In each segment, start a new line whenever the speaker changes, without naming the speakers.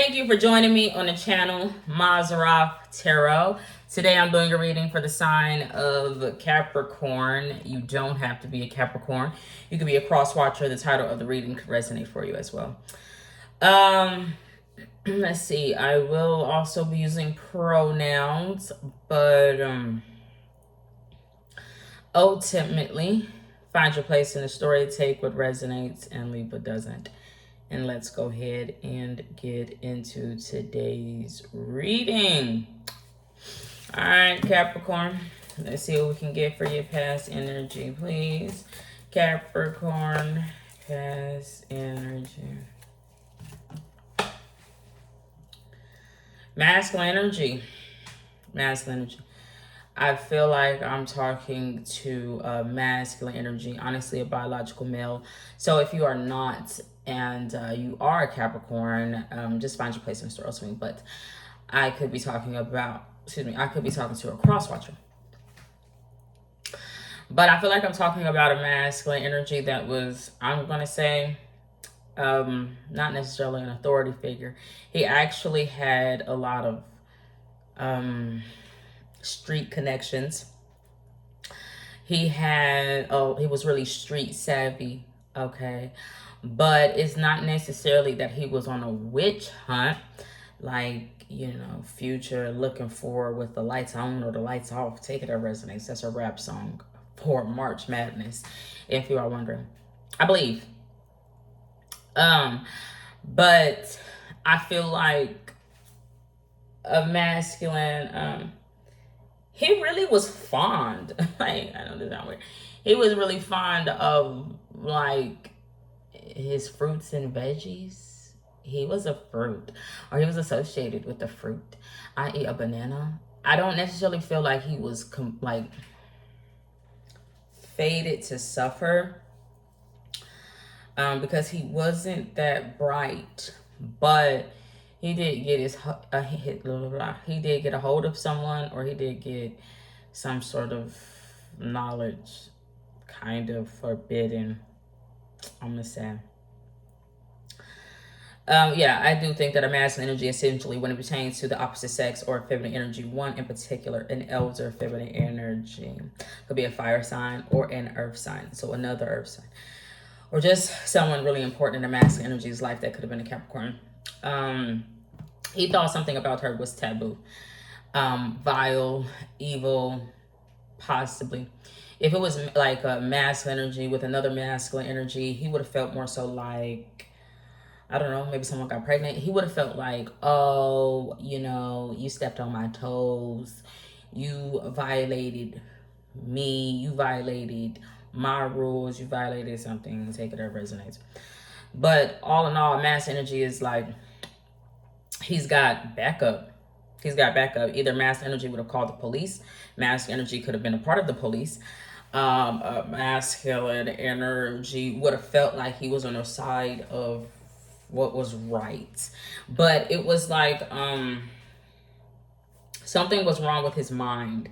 Thank you for joining me on the channel Mazarov Tarot. Today I'm doing a reading for the sign of Capricorn. You don't have to be a Capricorn. You could be a cross watcher. The title of the reading could resonate for you as well. Let's see. I will also be using pronouns, but ultimately, find your place in the story, take what resonates and leave what doesn't. And let's go ahead and get into today's reading. All right, Capricorn. Let's see what we can get for your past energy, please. Capricorn, past energy. Masculine energy. Masculine energy. I feel like I'm talking to masculine energy, honestly, a biological male. So if you are not and you are a Capricorn, just find your place in the story swing. But I could be talking about, I could be talking to a cross watcher. But I feel like I'm talking about a masculine energy that was, I'm going to say, not necessarily an authority figure. He actually had a lot of street connections. He was really street savvy, okay? But it's not necessarily that he was on a witch hunt, like, you know, Future looking for with the lights on or the lights off. Take it as resonates. That's a rap song for March Madness, if you are wondering. I believe. But I feel like a masculine, he really was fond, like, I know this sounds weird. He was really fond of, like, his fruits and veggies. He was a fruit, or he was associated with the fruit, i.e. a banana. I don't necessarily feel like he was, like, fated to suffer, because he wasn't that bright, but he did get he did get a hold of someone, or he did get some sort of knowledge, kind of forbidden, I'm gonna say. Yeah, I do think that a masculine energy, essentially, when it pertains to the opposite sex or feminine energy, one in particular, an elder feminine energy, could be a fire sign or an earth sign, so another earth sign, or just someone really important in a masculine energy's life that could have been a Capricorn. He thought something about her was taboo, vile, evil, possibly. If it was like a masculine energy with another masculine energy, he would have felt more so like, I don't know, maybe someone got pregnant. He would have felt like, oh, you know, you stepped on my toes. You violated me. You violated my rules. You violated something. Take it or resonates. But all in all, mass energy is like, he's got backup. He's got backup. Either mass energy would have called the police. Mass energy could have been a part of the police. Masculine energy would have felt like he was on the side of what was right. But it was like something was wrong with his mind.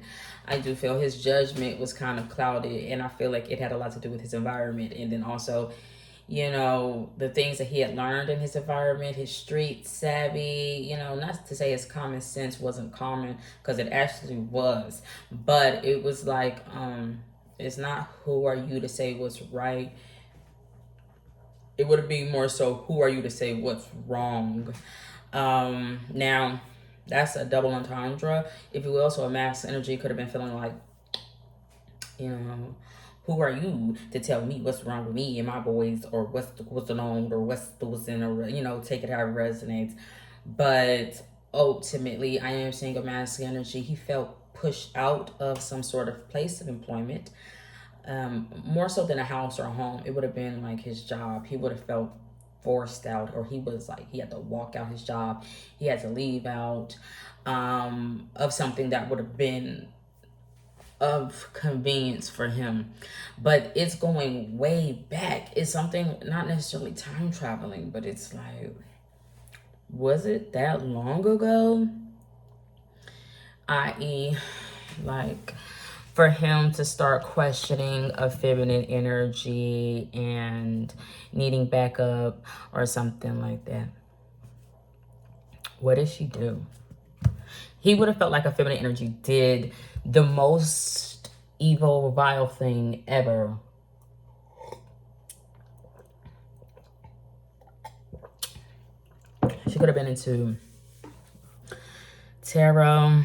I do feel his judgment was kind of clouded, and I feel like it had a lot to do with his environment, and then also, you know, the things that he had learned in his environment, his street savvy, you know, not to say his common sense wasn't common, because it actually was, but it was like, it's not who are you to say what's right. It would be more so, who are you to say what's wrong? Now, that's a double entendre, if you will. So a mass energy could have been feeling like, you know, who are you to tell me what's wrong with me and my boys, or what's the norm, or what's in, or, you know, take it how it resonates. But ultimately, I am seeing a mass energy. He felt pushed out of some sort of place of employment, more so than a house or a home. It would have been like his job. He would have felt forced out, or he was like, he had to walk out his job. He had to leave out of something that would have been of convenience for him. But it's going way back. It's something, not necessarily time traveling, but it's like, was it that long ago? I.e., like, for him to start questioning a feminine energy and needing backup or something like that. What did she do? He would have felt like a feminine energy did the most evil, vile thing ever. She could have been into tarot,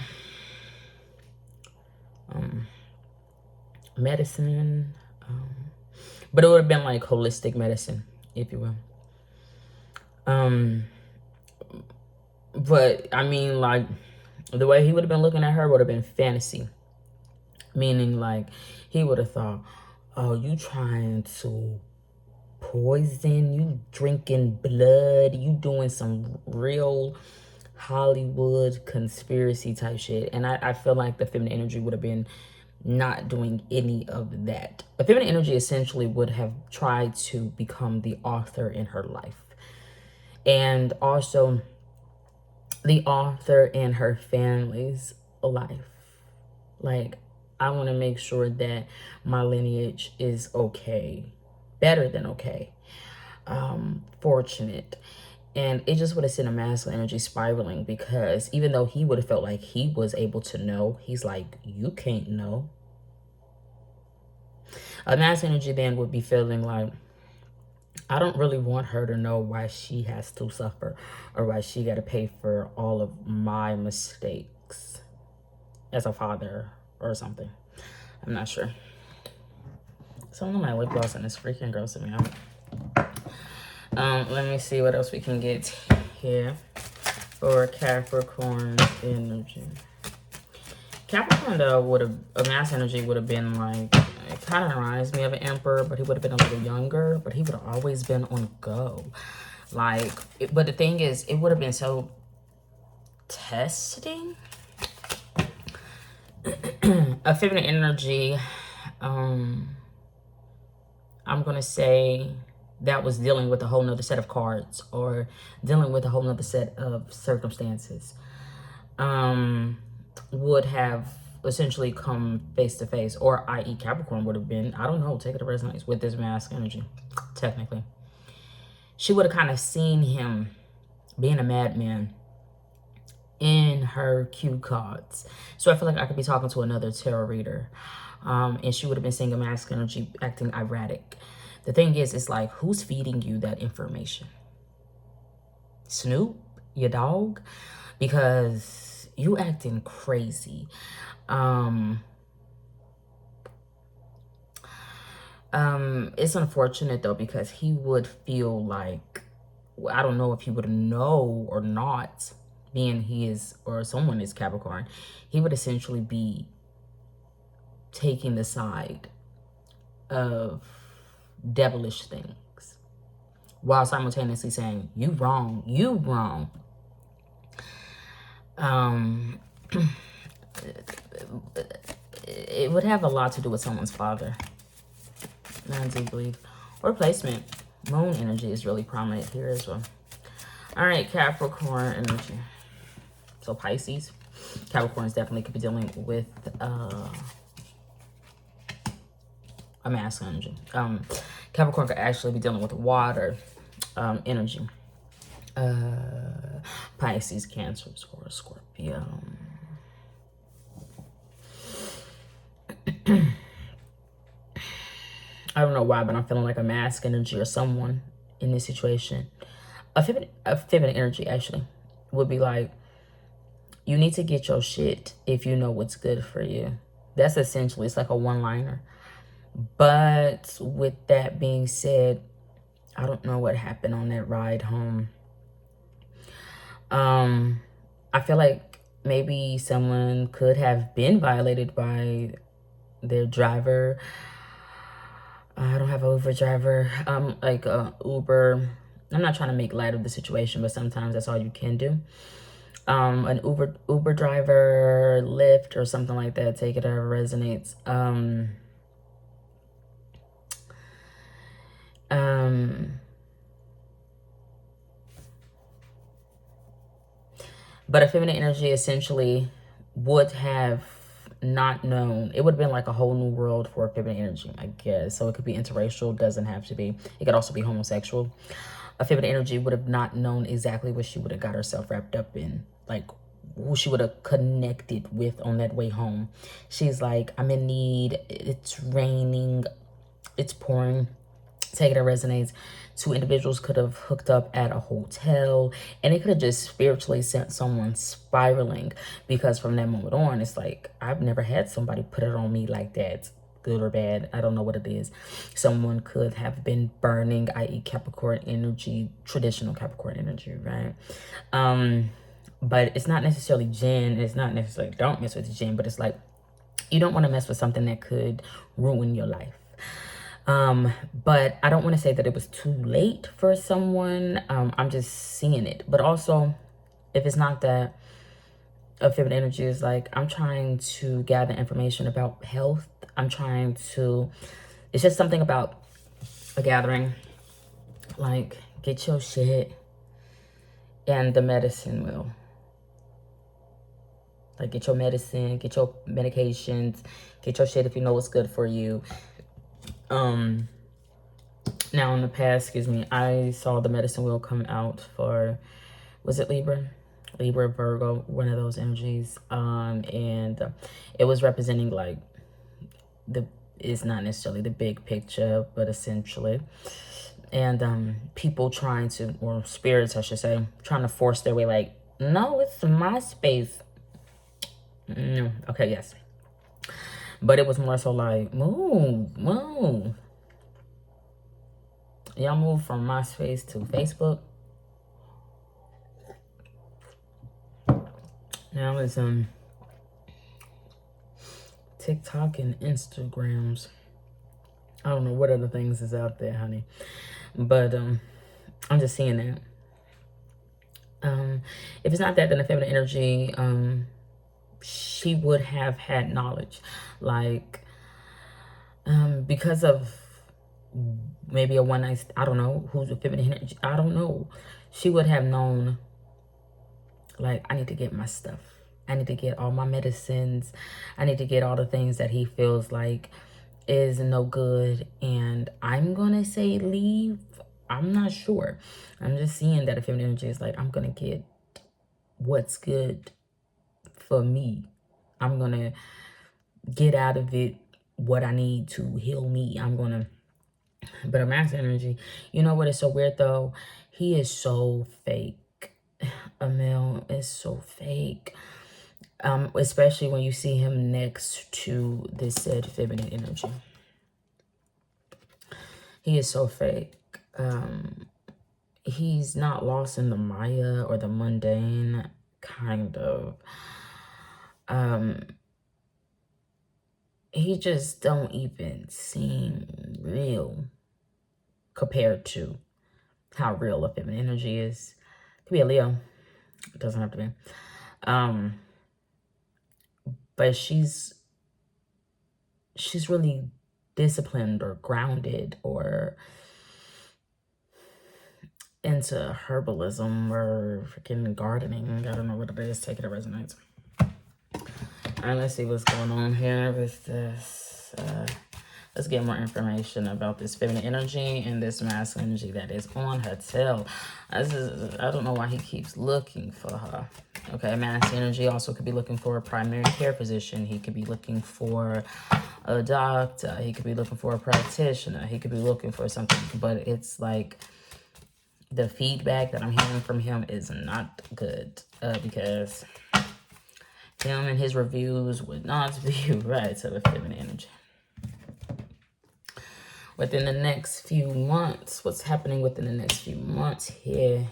medicine, but it would have been like holistic medicine, if you will. But I mean, like, the way he would have been looking at her would have been fantasy. Meaning, like, he would have thought, oh, you trying to poison, you drinking blood, you doing some real Hollywood conspiracy type shit. And I feel like the feminine energy would have been not doing any of that. The feminine energy essentially would have tried to become the author in her life. And also the author in her family's life. Like, I want to make sure that my lineage is okay. Better than okay. Fortunate. And it just would have sent a masculine energy spiraling, because even though he would have felt like he was able to know, he's like, you can't know. A masculine energy then would be feeling like, I don't really want her to know why she has to suffer or why she got to pay for all of my mistakes as a father or something. I'm not sure. Some of my lip gloss and it's freaking grossing me out. Let me see what else we can get here for Capricorn energy. Capricorn, though, would have, a mass energy would have been like, it kind of reminds me of an emperor, but he would have been a little younger, but he would have always been on go. Like, but the thing is, it would have been so testing. A feminine energy, I'm going to say that was dealing with a whole nother set of cards or dealing with a whole nother set of circumstances, would have essentially come face to face, or i.e. Capricorn would have been, I don't know, take it or resonates with this mask energy, technically. She would have kind of seen him being a madman in her cue cards. So I feel like I could be talking to another tarot reader, and she would have been seeing a mask energy acting erratic. The thing is, it's like, who's feeding you that information? Snoop, your dog? Because you acting crazy. It's unfortunate though, because he would feel like, I don't know if he would know or not, being he is, or someone is Capricorn, he would essentially be taking the side of devilish things while simultaneously saying, you wrong, you wrong. It would have a lot to do with someone's father, I do believe, or placement. Moon energy is really prominent here as well. All right, Capricorn energy. So Pisces, Capricorns definitely could be dealing with a masculine energy. Capricorn could actually be dealing with water energy. Pisces, Cancer, or Scorpio. I don't know why, but I'm feeling like a mask energy or someone in this situation. A feminine energy actually would be like, you need to get your shit if you know what's good for you. That's essentially, it's like a one-liner. But with that being said, I don't know what happened on that ride home. I feel like maybe someone could have been violated by their driver. I don't have an Uber driver. Like Uber. I'm not trying to make light of the situation, but sometimes that's all you can do. An Uber driver, Lyft, or something like that. Take it however resonates. But a feminine energy essentially would have not known. It would have been like a whole new world for feminine energy, I guess. So it could be interracial, doesn't have to be. It could also be homosexual. a feminine energy would have not known exactly what she would have got herself wrapped up in, like who she would have connected with on that way home. She's like, I'm in need, it's raining, it's pouring. Take it as resonates. Two individuals could have hooked up at a hotel, and it could have just spiritually sent someone spiraling, because from that moment on, it's like, I've never had somebody put it on me like that, good or bad. I don't know what it is. Someone could have been burning, i.e. Capricorn energy, traditional Capricorn energy, right? But it's not necessarily Jinn. It's not necessarily don't mess with Jinn, but it's like, you don't want to mess with something that could ruin your life. But I don't want to say that it was too late for someone. I'm just seeing it. But also, if it's not that, a feminine energy is like, I'm trying to gather information about health. I'm trying to, it's just something about a gathering. Like, get your shit and the medicine will. Like, get your medicine, get your medications, get your shit if you know what's good for you. Now, in the past, excuse me, I saw the medicine wheel come out for, was it Libra? Libra, Virgo, one of those energies. And it was representing like it's not necessarily the big picture, but essentially. And people trying to, or spirits, I should say, trying to force their way, like, no, it's my space. Okay, yes. But it was more so like, move. Y'all move from MySpace to Facebook. Now it's TikTok and Instagrams. I don't know what other things is out there, honey. But I'm just seeing that. If it's not that, then the feminine energy, she would have had knowledge. Like, because of maybe a one night, I don't know, who's a feminine energy, I don't know. She would have known, like, I need to get my stuff. I need to get all my medicines. I need to get all the things that he feels like is no good. And I'm going to say leave. I'm not sure. I'm just seeing that a feminine energy is like, I'm going to get what's good for me. I'm going to get out of it what I need to heal me. I'm going to, but a masculine energy, you know what is so weird though? He is so fake. Emil is so fake. Especially when you see him next to this said feminine energy. He is so fake. He's not lost in the Maya or the mundane, kind of. He just don't even seem real compared to how real a feminine energy is. It could be a Leo. It doesn't have to be. But she's really disciplined or grounded or into herbalism or freaking gardening. I don't know what it is. Take it as it resonates. All right, let's see what's going on here with this. Let's get more information about this feminine energy and this masculine energy that is on her tail. I don't know why he keeps looking for her. Okay, masculine energy also could be looking for a primary care physician. He could be looking for a doctor. He could be looking for a practitioner. He could be looking for something. But it's like the feedback that I'm hearing from him is not good because him and his reviews would not be right to the feminine energy. Within the next few months, what's happening within the next few months here?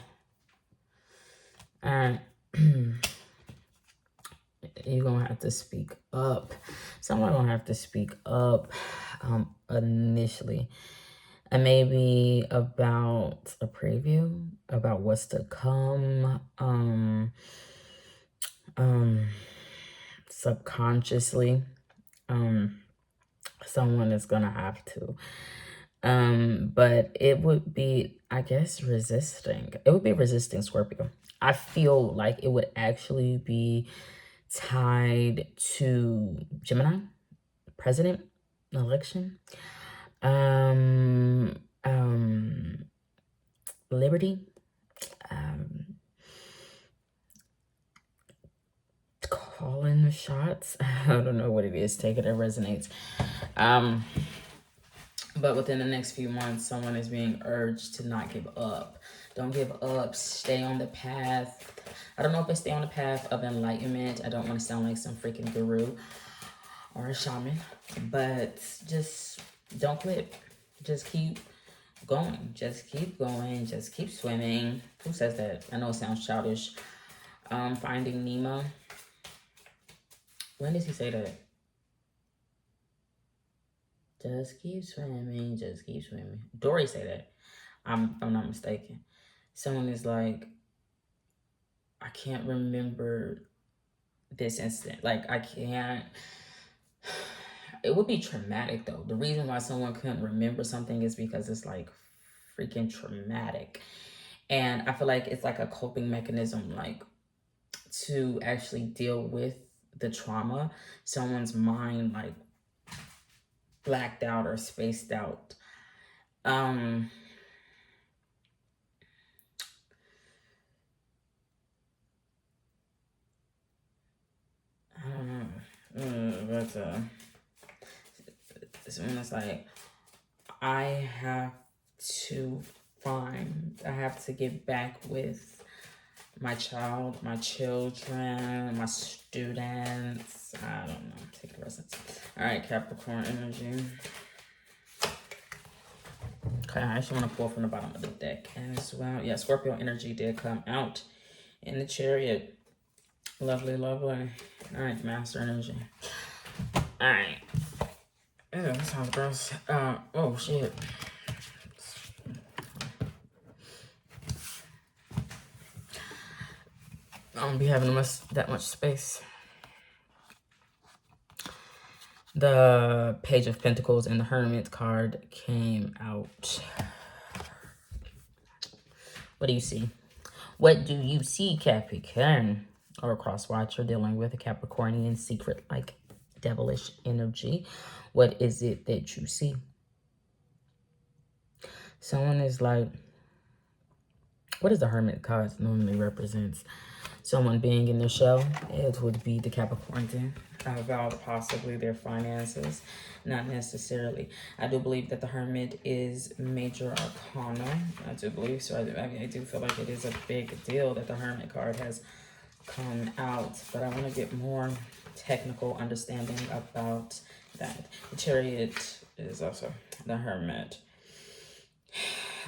All right. You're going to have to speak up. Someone going to have to speak up initially. And maybe about a preview, about what's to come. Subconsciously. Someone is going to have to. But it would be, I guess, resisting. It would be resisting Scorpio. I feel like it would actually be tied to Gemini, president, election. liberty, um, calling the shots. I don't know what it is. Take it, it resonates. Um, but within the next few months, someone is being urged to not give up. Don't give up. Stay on the path. I don't know if it's stay on the path of enlightenment. I don't want to sound like some freaking guru or a shaman, but just don't quit. Just keep going. Just keep going. Just keep swimming. Who says that? I know it sounds childish. Finding Nemo. When does he say that? Just keep swimming. Just keep swimming. Dory say that. If I'm not mistaken. Someone is like, I can't remember this incident. Like, I can't. It would be traumatic though. The reason why someone couldn't remember something is because it's like freaking traumatic. And I feel like it's like a coping mechanism, like to actually deal with the trauma. Someone's mind like blacked out or spaced out. I don't know. But it's like I have to get back with my child, my children, my students. I don't know. Take the rest. All right, Capricorn energy. Okay, I actually want to pull from the bottom of the deck as well. Yeah, Scorpio energy did come out in the Chariot. Lovely, lovely. All right, Master energy. All right. Ew, that sounds gross. Oh, shit. I don't be having that much space. The Page of Pentacles and the Hermit card came out. What do you see? What do you see, Capricorn? Or a cross watcher dealing with a Capricornian secret, like devilish energy. What is it that you see? Someone is like, what does the Hermit card normally represents? Someone being in their shell. It would be the Capricorn about possibly their finances, not necessarily. I do believe that the Hermit is major arcana. I do believe so. I do feel like it is a big deal that the Hermit card has come out, but I want to get more technical understanding about that. The Chariot is also the Hermit.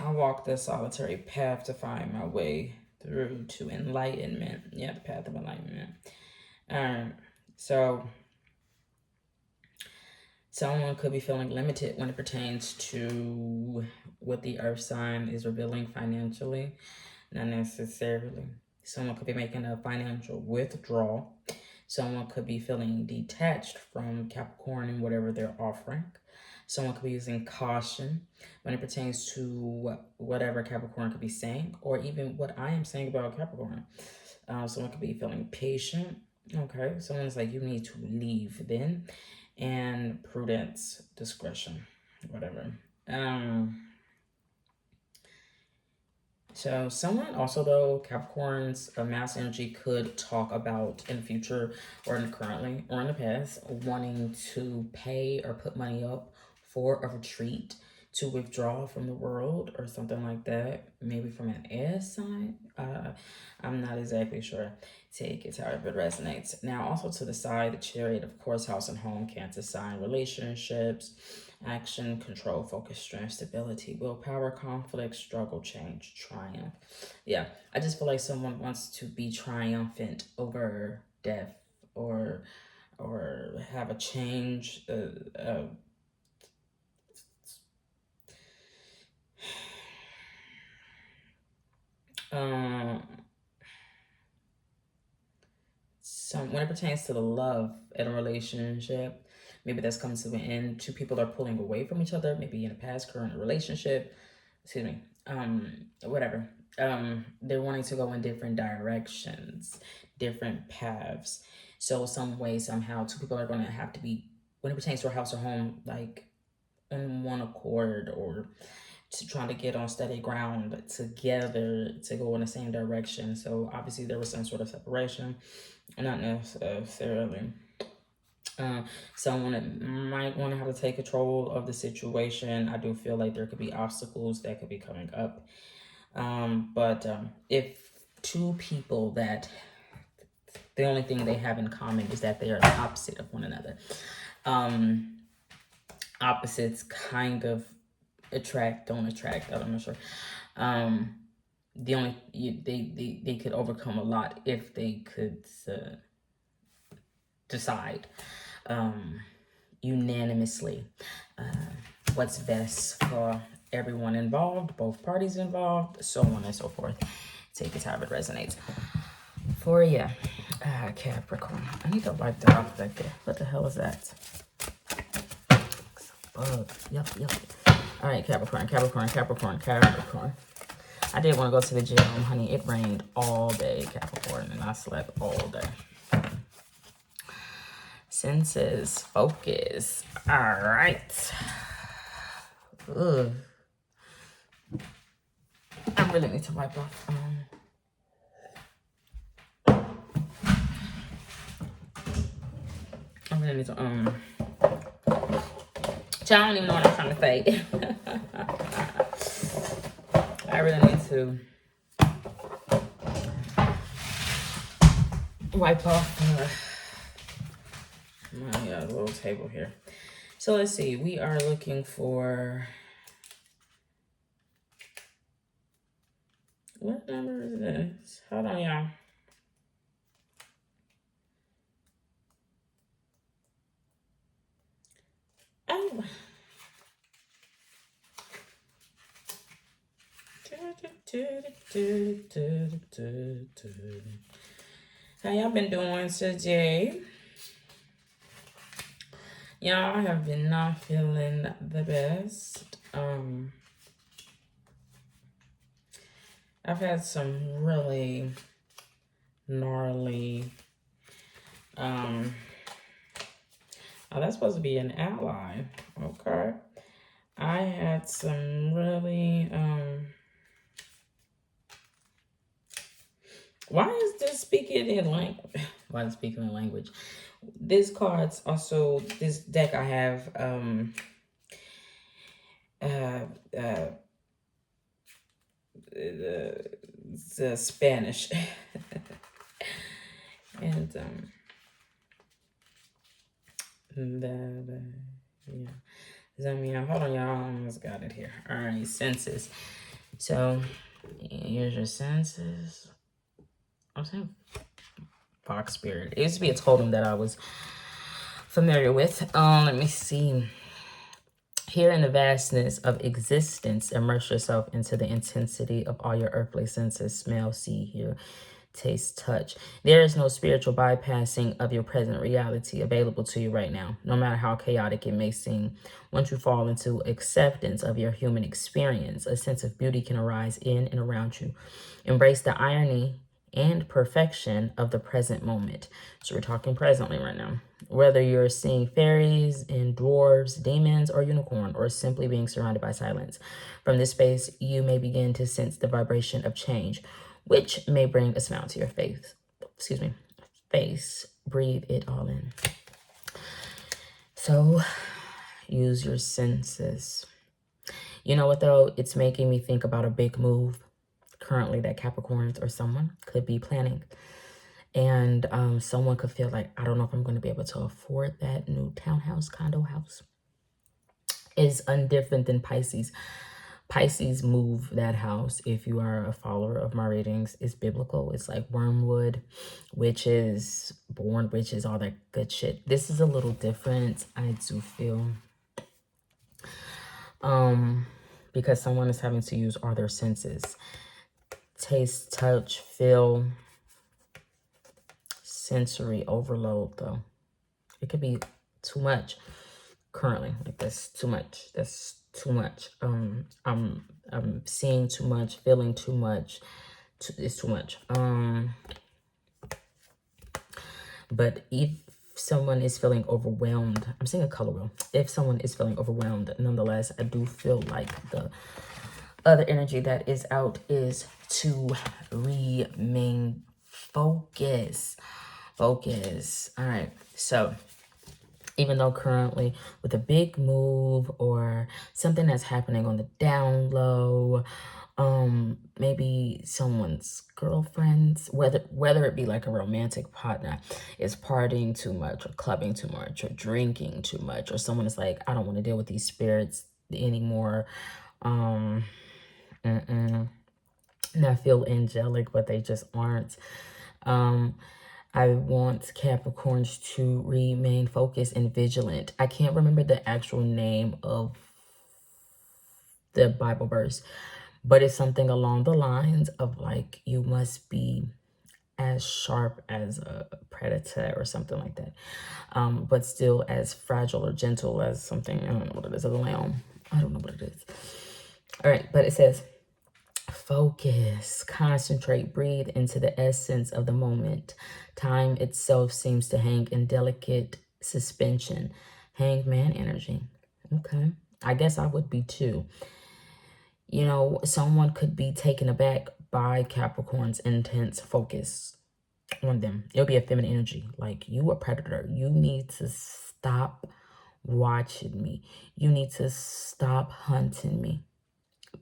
I walk the solitary path to find my way through to enlightenment. Yeah, the path of enlightenment. So someone could be feeling limited when it pertains to what the earth sign is revealing financially, not necessarily. Someone could be making a financial withdrawal. Someone could be feeling detached from Capricorn and whatever they're offering. Someone could be using caution when it pertains to whatever Capricorn could be saying, or even what I am saying about Capricorn. Someone could be feeling patient. Okay, someone's like, you need to leave then. And prudence, discretion, whatever. So someone also though, Capricorn's mass energy could talk about in the future or in currently or in the past wanting to pay or put money up for a retreat to withdraw from the world or something like that. Maybe from an air sign. I'm not exactly sure. Take it however it resonates. Now also to the side, the Chariot, of course, house and home, Cancer sign, relationships, action, control, focus, strength, stability, willpower, conflict, struggle, change, triumph. Yeah, I just feel like someone wants to be triumphant over death or have a change. When it pertains to the love in a relationship, maybe that's coming to an end. Two people are pulling away from each other, maybe in a past current relationship. Excuse me. Whatever. They're wanting to go in different directions, different paths. So some way, somehow, two people are going to have to be, when it pertains to a house or home, like in one accord or to trying to get on steady ground together to go in the same direction. So obviously there was some sort of separation, not necessarily. Someone that might want to have to take control of the situation. I do feel like there could be obstacles that could be coming up. But if two people that the only thing they have in common is that they are the opposite of one another, opposites kind of don't attract. I'm not sure. The only they could overcome a lot if they could decide unanimously what's best for everyone involved, both parties involved, so on and so forth. Take it however it resonates for you. Capricorn. I need to wipe that off back there. What the hell is that? Bug. Yep. All right, Capricorn. I did want to go to the gym, honey. It rained all day, Capricorn, and I slept all day. Senses, focus. All right. Ugh. I really need to wipe off. I really need to I don't even know what I'm trying to say. I really need to wipe off my little table here. So let's see. We are looking for, what number is this? Hold on, y'all. Oh. How y'all been doing today? Y'all have been not feeling the best. I've had some really gnarly, oh, that's supposed to be an ally. Okay. I had some really, why is this speaking in language? Why is speaking in language? This card's also, this deck I have, the Spanish. And, yeah. Zamia, hold on, y'all. I almost got it here. All right, senses. So, here's your senses. I'm saying fox spirit. It used to be a totem that I was familiar with. Let me see. Here in the vastness of existence, immerse yourself into the intensity of all your earthly senses. Smell, see, hear, taste, touch. There is no spiritual bypassing of your present reality available to you right now, no matter how chaotic it may seem. Once you fall into acceptance of your human experience, a sense of beauty can arise in and around you. Embrace the irony and perfection of the present moment. So we're talking presently right now. Whether you're seeing fairies and dwarves, demons, or unicorn, or simply being surrounded by silence. From this space, you may begin to sense the vibration of change, which may bring a smile to your face. Breathe it all in. So, use your senses. You know what, though? It's making me think about a big move currently that Capricorns or someone could be planning. And someone could feel like, I don't know if I'm going to be able to afford that new townhouse, condo house. Is undifferent than Pisces. Pisces move that house, if you are a follower of my readings, is biblical. It's like wormwood, witches, born witches, all that good shit. This is a little different, I do feel. Because someone is having to use all their senses. Taste, touch, feel, sensory overload, though. It could be too much currently. Like, that's too much. That's too much. I'm seeing too much, feeling too much. It's too much. But if someone is feeling overwhelmed, I'm seeing a color wheel. If someone is feeling overwhelmed, nonetheless, I do feel like the Other energy that is out is to remain focused. Focus. All right. So even though currently with a big move or something that's happening on the down low, maybe someone's girlfriends, whether it be like a romantic partner, is partying too much or clubbing too much or drinking too much, or someone is like, I don't want to deal with these spirits anymore. And I feel angelic, but they just aren't. I want Capricorns to remain focused and vigilant. I can't remember the actual name of the Bible verse, but it's something along the lines of like, you must be as sharp as a predator or something like that, but still as fragile or gentle as something, I don't know what it is, a lamb. I don't know what it is. All right, but it says, focus, concentrate, breathe into the essence of the moment. Time itself seems to hang in delicate suspension. Hangman energy. Okay. I guess I would be too. You know, someone could be taken aback by Capricorn's intense focus on them. It'll be a feminine energy. Like, you a predator. You need to stop watching me. You need to stop hunting me.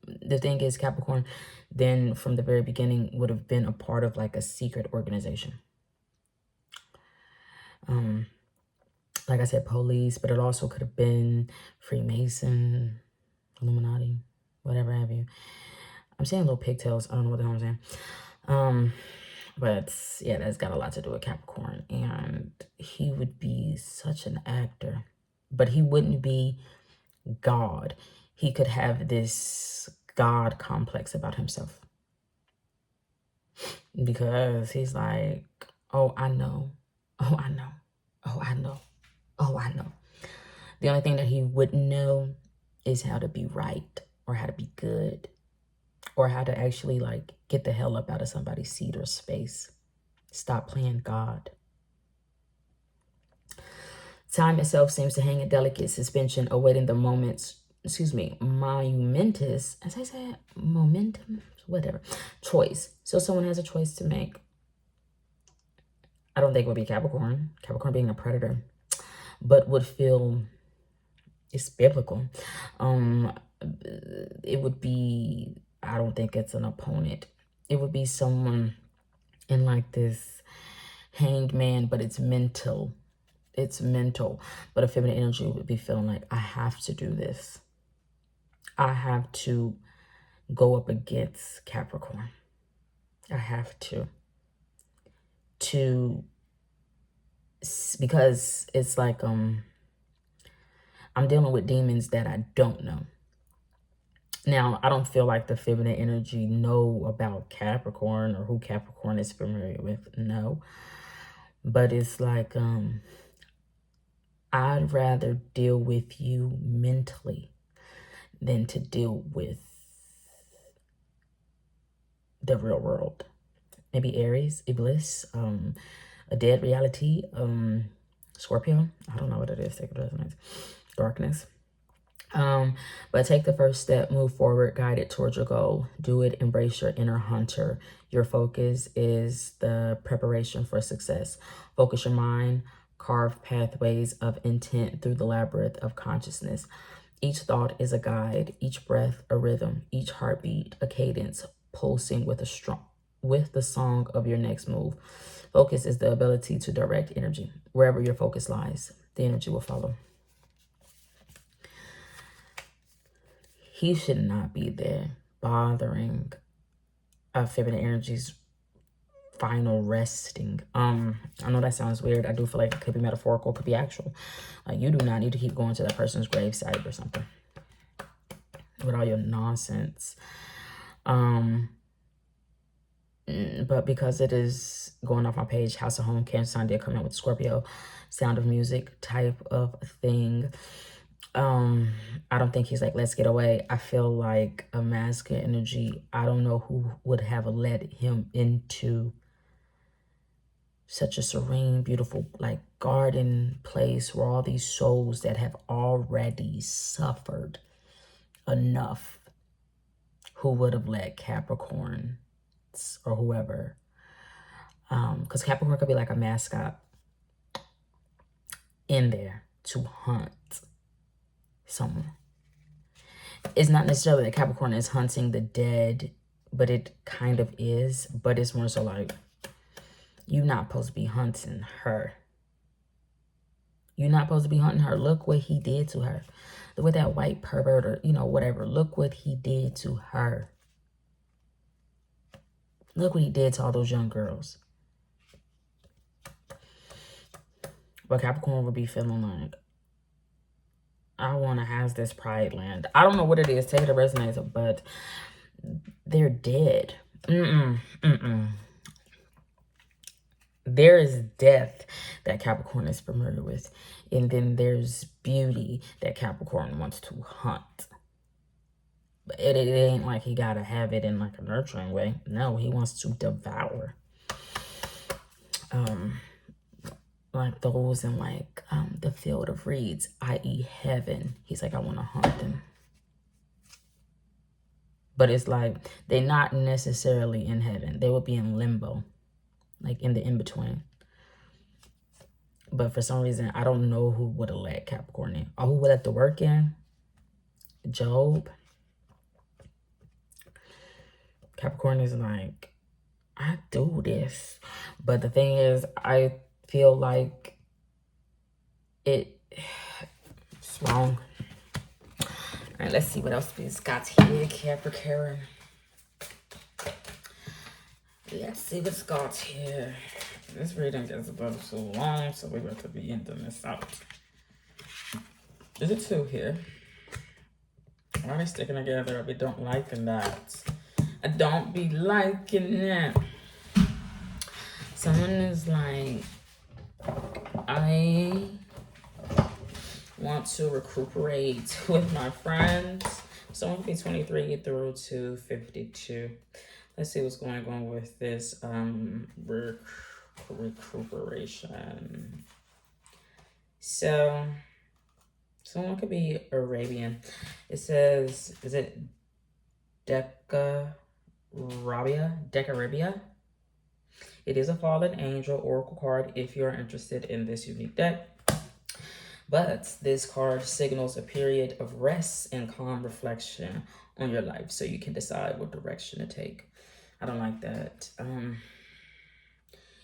The thing is, Capricorn then from the very beginning would have been a part of like a secret organization. Like I said, police, but it also could have been Freemason, Illuminati, whatever have you. I'm saying little pigtails. I don't know what the hell I'm saying. But yeah, that's got a lot to do with Capricorn. And he would be such an actor, but he wouldn't be God. He could have this God complex about himself. Because he's like, oh, I know. Oh, I know. Oh, I know. Oh, I know. The only thing that he wouldn't know is how to be right or how to be good or how to actually like get the hell up out of somebody's seat or space. Stop playing God. Time itself seems to hang in delicate suspension, awaiting the moment's, momentous, as I said, momentum, whatever, choice. So someone has a choice to make. I don't think it would be Capricorn. Capricorn being a predator, but would feel, it's biblical. It would be, I don't think it's an opponent. It would be someone in like this hanged man, but it's mental. It's mental. But a feminine energy would be feeling like, I have to do this. I have to go up against Capricorn. I have to. Because it's like, I'm dealing with demons that I don't know. Now, I don't feel like the feminine energy know about Capricorn or who Capricorn is familiar with. No. But it's like, I'd rather deal with you mentally than to deal with the real world. Maybe Aries, Iblis, a dead reality, Scorpio. I don't know what it is. Sacred resonance, darkness. But take the first step, move forward, guide it towards your goal. Do it, embrace your inner hunter. Your focus is the preparation for success. Focus your mind, carve pathways of intent through the labyrinth of consciousness. Each thought is a guide, each breath a rhythm, each heartbeat a cadence, pulsing with the song of your next move. Focus is the ability to direct energy. Wherever your focus lies, the energy will follow. He should not be there bothering feminine energy's final resting. I know that sounds weird. I do feel like it could be metaphorical, could be actual. You do not need to keep going to that person's gravesite or something with all your nonsense. But because it is going off my page, House of Home, Cancer sign did come out with Scorpio, Sound of Music type of thing. I don't think he's like, let's get away. I feel like a masculine energy, I don't know who would have led him into such a serene, beautiful, like garden place where all these souls that have already suffered enough, who would have let Capricorn or whoever, because Capricorn could be like a mascot in there to hunt someone. It's not necessarily that Capricorn is hunting the dead, but it kind of is. But it's more so like, you're not supposed to be hunting her. You're not supposed to be hunting her. Look what he did to her. Look what that white pervert or, you know, whatever. Look what he did to her. Look what he did to all those young girls. But Capricorn would be feeling like, I want to have this pride land. I don't know what it is. Take it or resonate, but they're dead. There is death that Capricorn is familiar with. And then there's beauty that Capricorn wants to hunt. But it ain't like he got to have it in like a nurturing way. No, he wants to devour. Like those in like the field of reeds, i.e. heaven. He's like, I want to hunt them. But it's like, they're not necessarily in heaven. They will be in limbo, like in the in-between. But for some reason, I don't know who would have let Capricorn in. Or who would let the work in? Job. Capricorn is like, I do this. But the thing is, I feel like it's wrong. All right, let's see what else we've got here, Capricorn. Let's see what's got here. This reading gets a little so long, so we're going to be ending this out. There's a 2 here. Why are they sticking together? I don't liking that. I don't be liking that. Someone is like, I want to recuperate with my friends. Someone be 23 through to 52. Let's see what's going on with this recuperation. So, someone could be Arabian. It says, is it Decarabia? It is a fallen angel oracle card if you're interested in this unique deck. But this card signals a period of rest and calm reflection on your life so you can decide what direction to take. I don't like that.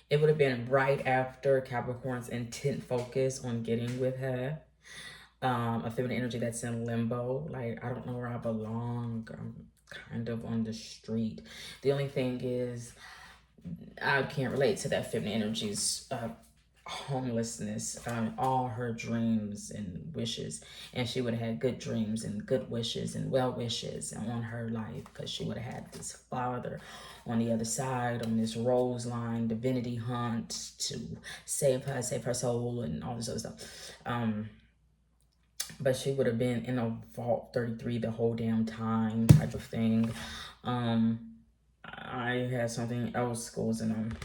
It would have been right after Capricorn's intent focus on getting with her. A feminine energy that's in limbo. Like, I don't know where I belong. I'm kind of on the street. The only thing is, I can't relate to that feminine energy's homelessness. All her dreams and wishes, and she would have had good dreams and good wishes and well wishes on her life, because she would have had this father on the other side on this rose line divinity hunt to save her soul and all this other stuff. But she would have been in a vault 33 the whole damn time type of thing. I had something else goes in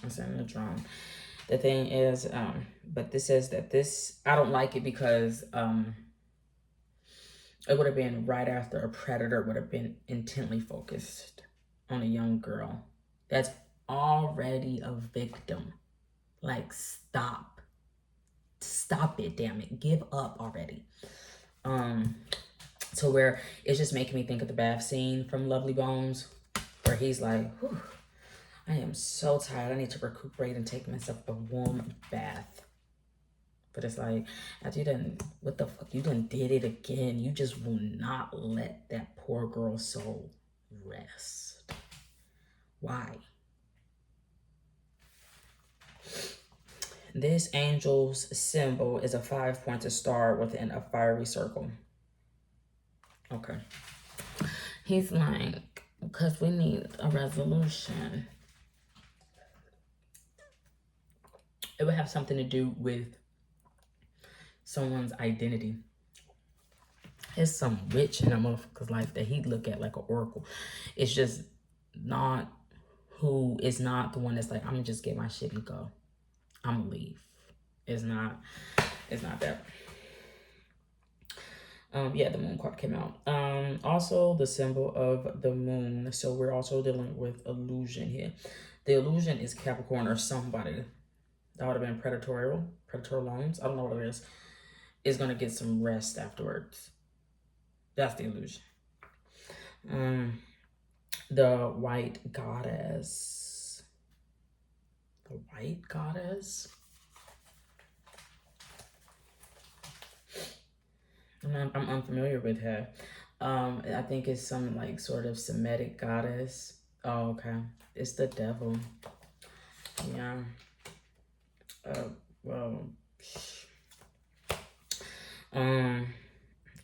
I'm saying the drum. The thing is, but this says that this, I don't like it because it would have been right after a predator would have been intently focused on a young girl that's already a victim. Like, stop it, damn it, give up already. To where it's just making me think of the bath scene from Lovely Bones, where he's like, whew, I am so tired, I need to recuperate and take myself a warm bath. But it's like, after you done, what the fuck, you done did it again. You just will not let that poor girl's soul rest. Why? This angel's symbol is a 5-pointed star within a fiery circle. Okay. He's like, because we need a resolution. It would have something to do with someone's identity. It's some witch in a motherfucker's life that he'd look at like an oracle. It's just not who is not the one that's like, I'm gonna just get my shit and go. I'm gonna leave. It's not that. Yeah, the moon card came out. Also the symbol of the moon. So we're also dealing with illusion here. The illusion is Capricorn or somebody. That would have been predatorial loans. I don't know what it is gonna get some rest afterwards. That's the illusion. Um, the white goddess. The white goddess. I'm unfamiliar with her. I think it's some like sort of Semitic goddess. Oh, okay. It's the devil. Yeah. Well, um,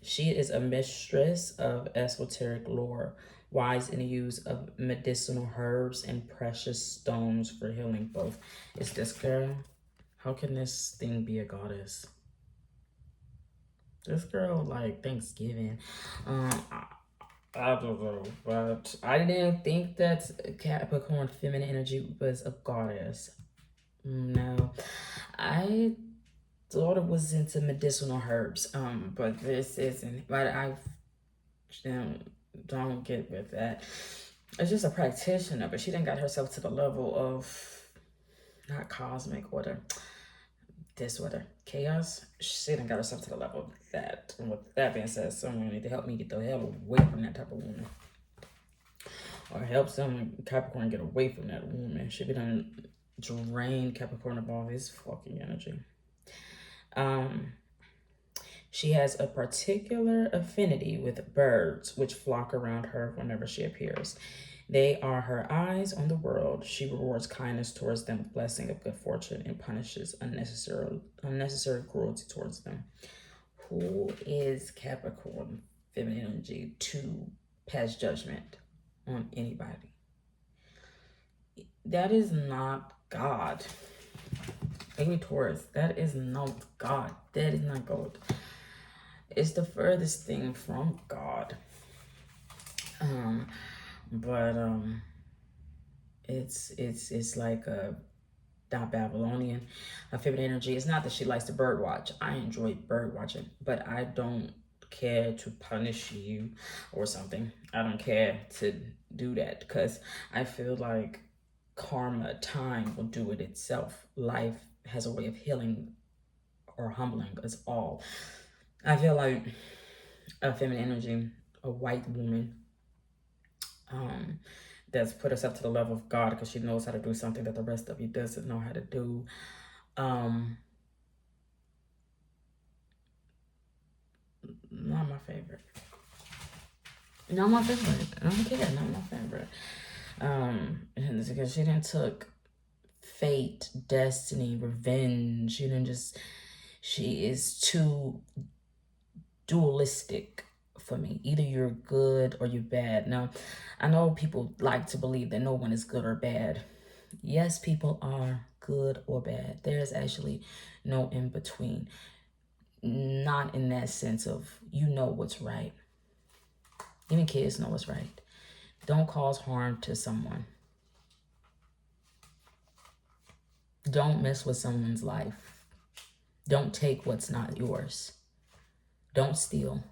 she is a mistress of esoteric lore, wise in the use of medicinal herbs and precious stones for healing both. It's this girl. How can this thing be a goddess? This girl like Thanksgiving. I don't know, but I didn't think that Capricorn feminine energy was a goddess. No, I thought it was into medicinal herbs. But this isn't. But I don't get with that. It's just a practitioner, but she didn't got herself to the level of not cosmic order, disorder, chaos. She didn't got herself to the level of that. And with that being said, someone need to help me get the hell away from that type of woman. Or help some Capricorn get away from that woman. She be done drain Capricorn of all his fucking energy. She has a particular affinity with birds, which flock around her whenever she appears. They are her eyes on the world. She rewards kindness towards them with blessing of good fortune and punishes unnecessary cruelty towards them. Who is Capricorn feminine energy to pass judgment on anybody? That is not God. Maybe Taurus, that is not God. That is not God. It's the furthest thing from God. But it's like a not Babylonian, a feminine energy. It's not that she likes to bird watch. I enjoy bird watching, but I don't care to punish you or something. I don't care to do that because I feel like karma, time will do it itself. Life has a way of healing or humbling us all. I feel like a feminine energy, a white woman, that's put herself to the level of God because she knows how to do something that the rest of you doesn't know how to do. Not my favorite. Not my favorite. I don't care. Not my favorite. And because she didn't took fate, destiny, revenge. She didn't just. She is too dualistic for me. Either you're good or you're bad. Now, I know people like to believe that no one is good or bad. Yes, people are good or bad. There's actually no in between. Not in that sense of you know what's right. Even kids know what's right. Don't cause harm to someone. Don't mess with someone's life. Don't take what's not yours. Don't steal.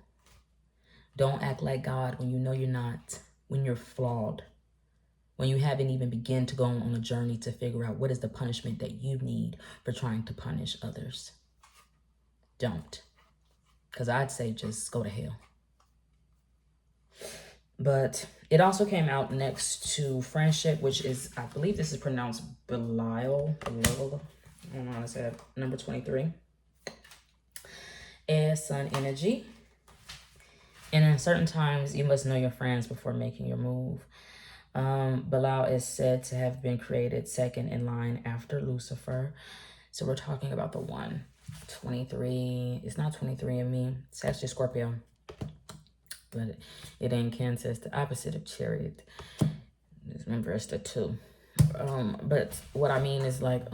Don't act like God when you know you're not, when you're flawed, when you haven't even begun to go on a journey to figure out what is the punishment that you need for trying to punish others. Don't. Because I'd say just go to hell. But it also came out next to friendship, which is, I believe this is pronounced Belial. I don't know how to say it. Number 23. Air, sun, energy. And in certain times, you must know your friends before making your move. Belial is said to have been created second in line after Lucifer. So we're talking about the one. 23. It's not 23 in me. It's actually Scorpio. But it ain't Cancer. It's the opposite of Chariot. Remember, it's the 2. But what I mean is like,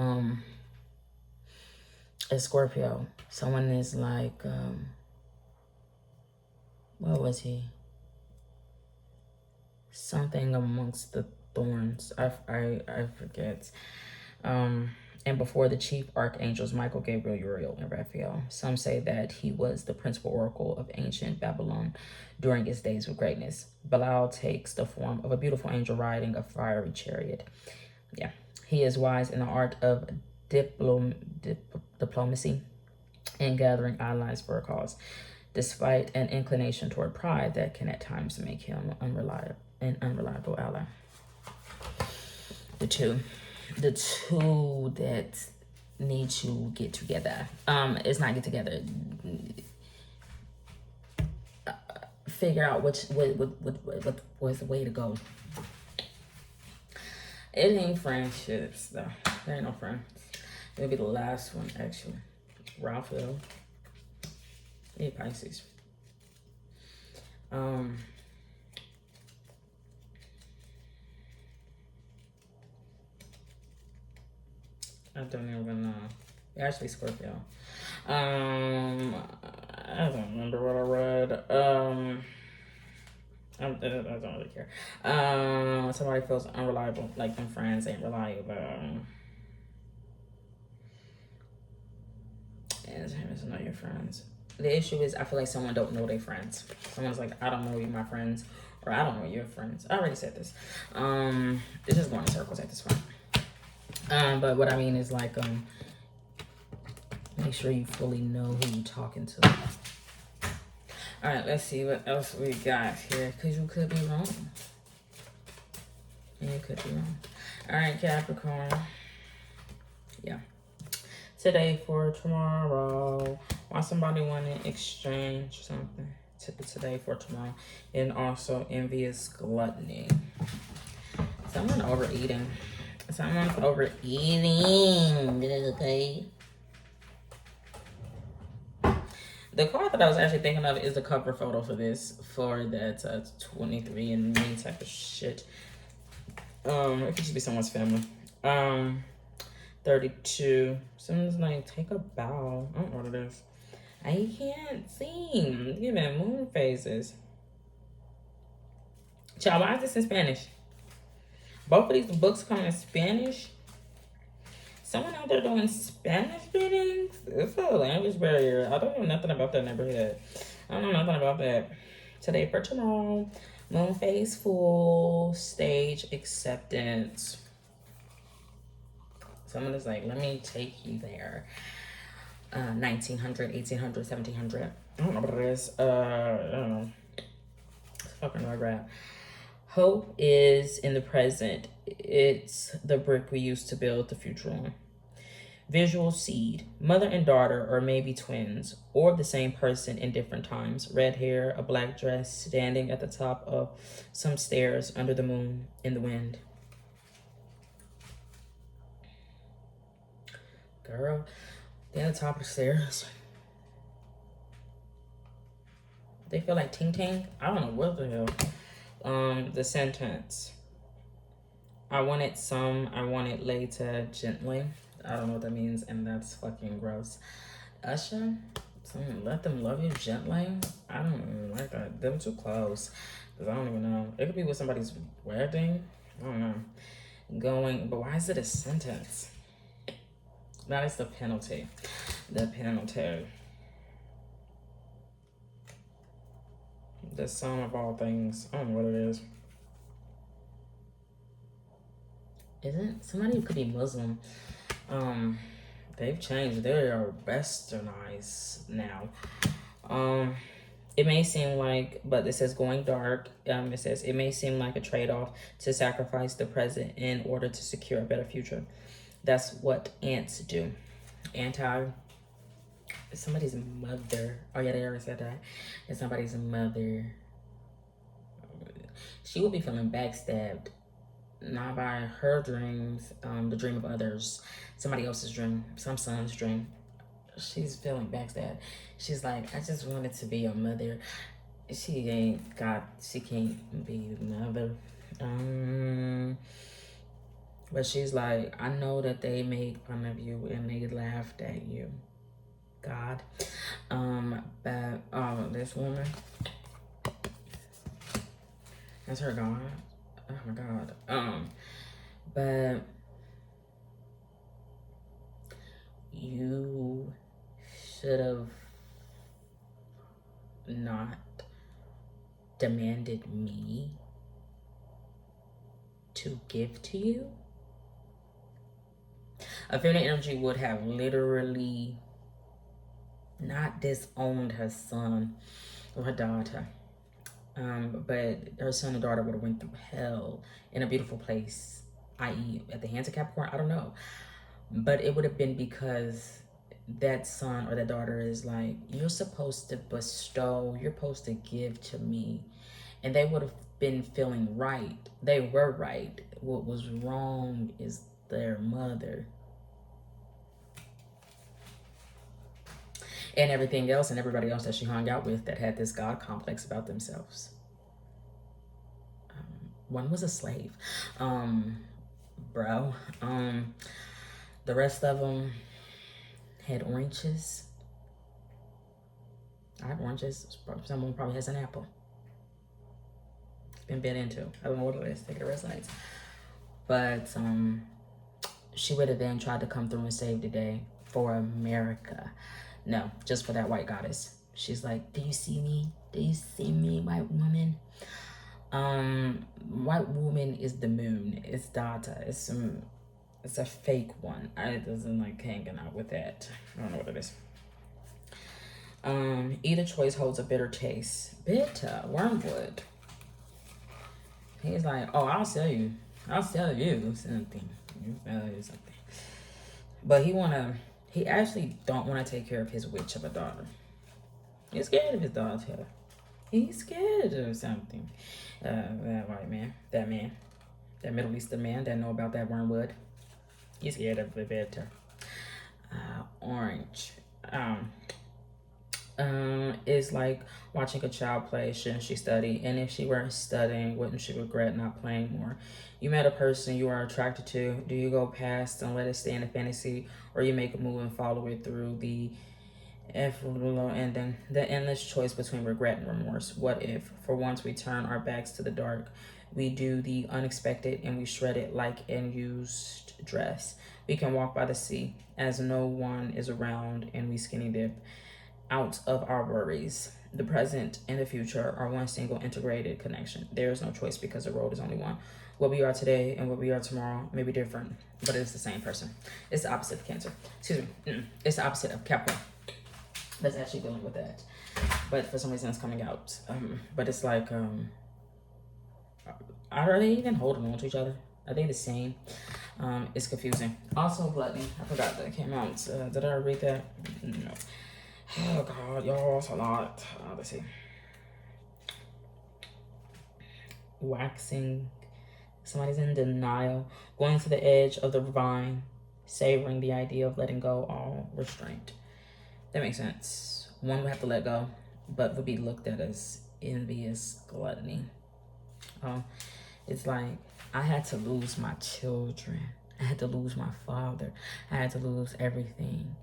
a Scorpio. Someone is like, what was he? Something amongst the thorns. I forget. and before the chief archangels Michael, Gabriel, Uriel, and Raphael. Some say that he was the principal oracle of ancient Babylon during its days of greatness. Belial takes the form of a beautiful angel riding a fiery chariot. Yeah, he is wise in the art of diplomacy and gathering allies for a cause, despite an inclination toward pride that can at times make him an unreliable ally. The two that need to get together. It's not get together. Figure out what was the way to go. It ain't friendships though. There ain't no friends. Maybe the last one actually. Raphael. Yeah, Pisces. I don't even know. Actually, Scorpio. I don't remember what I read. I don't really care. Somebody feels unreliable, like them friends ain't reliable. And to know your friends. The issue is, I feel like someone don't know their friends. Someone's like, I don't know you, my friends, or I don't know your friends. I already said this. It's just going in circles at this point. But what I mean is like, make sure you fully know who you're talking to. All right, let's see what else we got here, because you could be wrong. You could be wrong. All right, Capricorn. Yeah. Today for tomorrow. Why somebody want to exchange something today for tomorrow. And also envious gluttony. Someone overeating. Someone's overeating. Okay. The card that I was actually thinking of is the cover photo for this, for that 23andMe type of shit. It could just be someone's family. 32. Someone's like, take a bow. I don't know what it is. I can't see. Give me moon phases. Child, why is this in Spanish? Both of these books come in Spanish. Someone out there doing Spanish readings? It's a language barrier. I don't know nothing about that neighborhood. I don't know nothing about that. Today for tomorrow. Moon phase full. Stage acceptance. Someone is like, let me take you there. 1900, 1800, 1700. I don't know what it is. I don't know. It's fucking rugrat. Hope is in the present. It's the brick we use to build the future on. Visual seed. Mother and daughter, or maybe twins, or the same person in different times. Red hair, a black dress, standing at the top of some stairs under the moon in the wind. Girl, they're at the top of the stairs. They feel like ting ting. I don't know what the hell. The sentence. I want it later gently. I don't know what that means, and that's fucking gross. Usher, someone let them love you gently. I don't even like that. Them too close. Because I don't even know. It could be with somebody's wedding. I don't know. But why is it a sentence? That is the penalty. The penalty. The sum of all things. I don't know what it is. Isn't somebody who could be Muslim? They've changed. They are westernized now. It may seem like, but it says going dark. It says it may seem like a trade-off to sacrifice the present in order to secure a better future. That's what ants do. Somebody's mother. Oh yeah, they already said that. It's somebody's mother. She will be feeling backstabbed. Not by her dreams, the dream of others, somebody else's dream, some son's dream. She's feeling backstabbed. She's like, I just wanted to be your mother. She can't be the mother. But she's like, I know that they made fun of you and they laughed at you. God. But this woman, that's her God. Oh my God. But you should have not demanded me to give to you. A feminine energy would have literally not disowned her son or her daughter, but her son and daughter would have went through hell in a beautiful place, i.e. at the hands of Capricorn. I don't know, but it would have been because that son or that daughter is like, you're supposed to bestow, you're supposed to give to me, and they would have been feeling right. They were right. What was wrong is their mother and everything else and everybody else that she hung out with that had this God complex about themselves. One was a slave, bro. The rest of them had oranges. I have oranges. Someone probably has an apple. It's been bit into. I don't know what it is. Take it to resonates. But she would have then tried to come through and save the day for America. No, just for that white goddess. She's like, do you see me? Do you see me, white woman? White woman is the moon. It's data. It's a fake one. I doesn't like hanging out with that. I don't know what it is. Either choice holds a bitter taste. Bitter. Wormwood. He's like, oh, I'll sell you something. But he actually don't want to take care of his witch of a daughter. He's scared of his daughter. He's scared of something. That white man, that Middle Eastern man that know about that wormwood. He's scared of it better. Orange. Is like watching a child play. Shouldn't she study? And if she weren't studying, wouldn't she regret not playing more? You met a person you are attracted to. Do you go past and let it stay in a fantasy, or you make a move and follow it through the and then the endless choice between regret and remorse? What if, for once, we turn our backs to the dark, we do the unexpected and we shred it like an used dress? We can walk by the sea as no one is around, and we skinny dip out of our worries. The present and the future are one single integrated connection. There is no choice because the road is only one. What we are today and what we are tomorrow may be different, but it's the same person. It's the opposite of Cancer. Excuse me. It's the opposite of Capricorn. That's actually dealing with that. But for some reason it's coming out. But it's like, are they even holding on to each other? Are they the same? It's confusing. Also, Gluttony. I forgot that came out. Did I read that? No. Oh God, y'all, it's a lot. Let's see. Waxing. Somebody's in denial. Going to the edge of the vine. Savoring the idea of letting go all restraint. That makes sense. One would have to let go, but would be looked at as envious gluttony. It's like, I had to lose my children. I had to lose my father. I had to lose everything.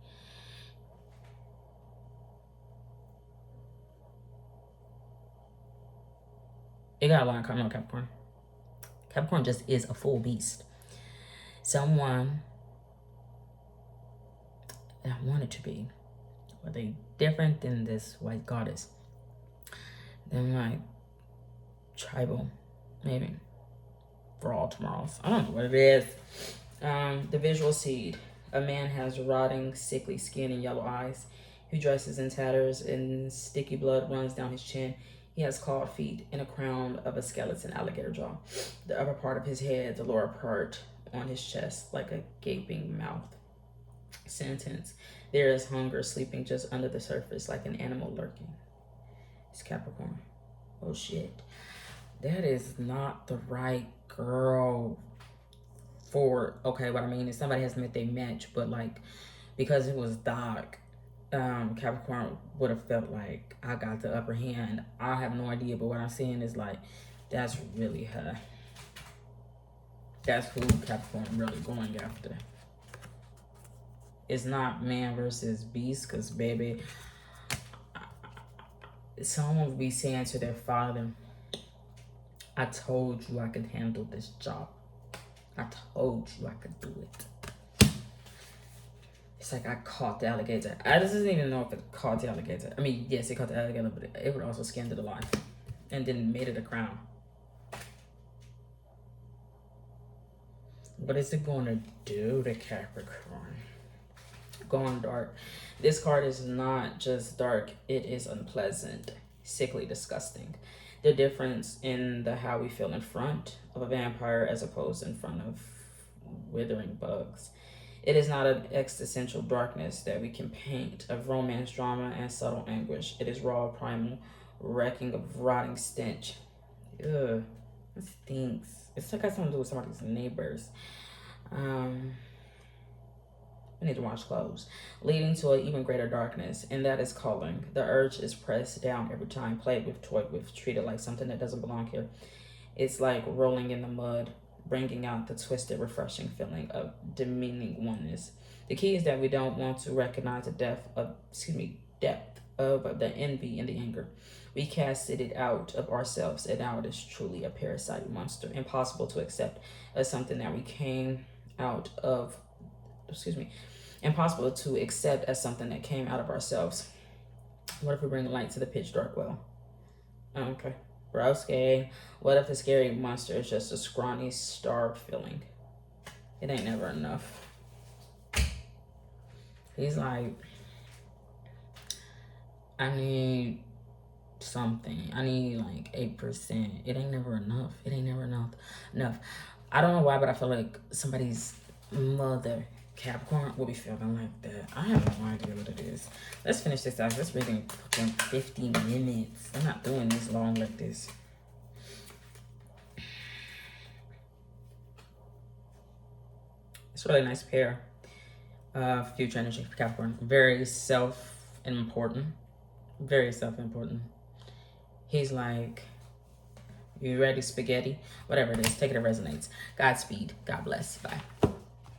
It got a lot coming on Capricorn. Capricorn just is a full beast. Someone that wanted to be. Are they different than this white goddess? They're like tribal, maybe. For all tomorrows. I don't know what it is. The visual seed. A man has rotting, sickly skin and yellow eyes. He dresses in tatters and sticky blood runs down his chin. He has clawed feet and a crown of a skeleton alligator jaw. The upper part of his head, the lower part on his chest, like a gaping mouth. Sentence. There is hunger sleeping just under the surface like an animal lurking. It's Capricorn. Oh shit. That is not the right girl for, okay, what I mean is somebody has met their match, but like, because it was dark, Capricorn would have felt like I got the upper hand. I have no idea, but what I'm saying is like, that's really her. That's who Capricorn really going after. It's not man versus beast, because baby, someone would be saying to their father, I told you I could handle this job. I told you I could do it. It's like I caught the alligator. I just didn't even know if it caught the alligator. I mean, yes, it caught the alligator, but it would also skinned it alive and then made it a crown. What is it going to do to Capricorn? Going dark. This card is not just dark, it is unpleasant, sickly, disgusting. The difference in the how we feel in front of a vampire as opposed in front of withering bugs. It is not an existential darkness that we can paint of romance, drama, and subtle anguish. It is raw, primal, wrecking of rotting stench. Ugh, it stinks. It's like got something to do with somebody's neighbors. We need to wash clothes, leading to an even greater darkness, and that is calling. The urge is pressed down every time, played with, toyed with, treated like something that doesn't belong here. It's like rolling in the mud, bringing out the twisted, refreshing feeling of demeaning oneness. The key is that we don't want to recognize the depth of the envy and the anger. We casted it out of ourselves, and now it is truly a parasite monster, impossible to accept as something that we came out of. Impossible to accept as something that came out of ourselves. What if we bring light to the pitch dark well? Okay. Broski. What if the scary monster is just a scrawny, starved feeling? It ain't never enough. He's like, I need something. I need like 8%. It ain't never enough. It ain't never enough. I don't know why, but I feel like somebody's mother, Capricorn, will be feeling like that. I have no idea what it is. Let's finish this out. This reading in 50 minutes. I'm not doing this long like this. It's a really nice pair. Future energy for Capricorn. Very self-important. Very self-important. He's like, you ready, spaghetti? Whatever it is, take it, it resonates. Godspeed. God bless. Bye.